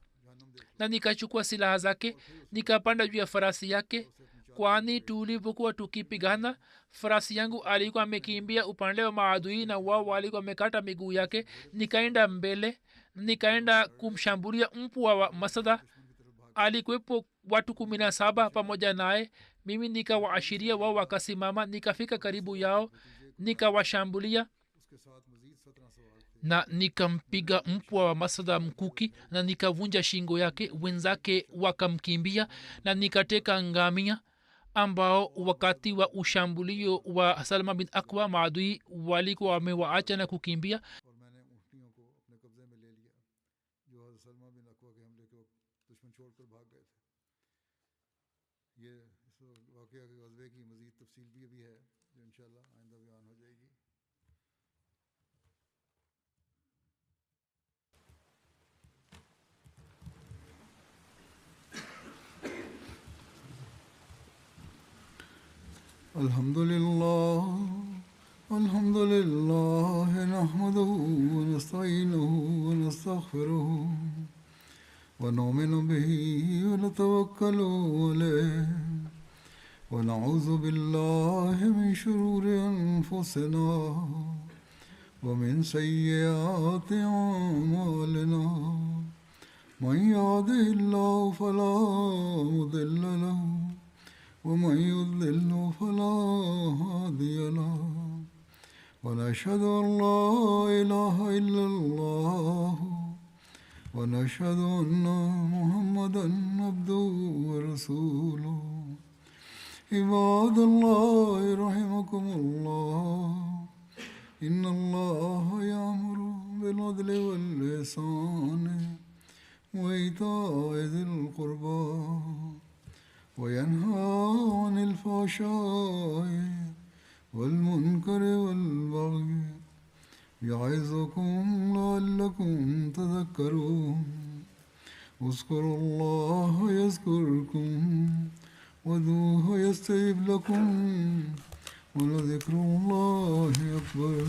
na nikachukua silaha zake, nikapanda juu ya farasi yake. kwani tulipokuwa tukipigana, farasi yangu alikuwa amekimbia upande wa maadui na wao walikuwa wamekata miguu yake. nikaenda mbele, nikaenda kumshambulia mpwa wa masada. alikuwepo watu 17 pamoja naye. mimi nikawaashiria, wao wakasimama. nikafika karibu yao, nikawashambulia na nikampiga mpwa wa masada mkuki na nikavunja shingo yake. wenzake wakamkimbia na nikateka ngamia ambao wakati wa ushambulio wa salma bin akwa maadui walikuwa wamewaacha na kukimbia. الحمد لله نحمده ونستعينه ونستغفره ونؤمن به ونتوكل عليه ونعوذ بالله من شرور أنفسنا ومن سيئات أعمالنا. من يهده الله فلا مضل له ومن يضلل فلا هادي له ونشهد أن لا إله إلا الله ونشهد أن محمدا عبده ورسوله عباد الله رحمكم الله إن الله يأمر بالعدل والإحسان وإيتاء ذي القربى وينهى عن الفحشاء والمنكر والبغي يعظكم لعلكم تذكرون اذكروا الله يذكركم وادعوه يستجب لكم ولذكر الله أكبر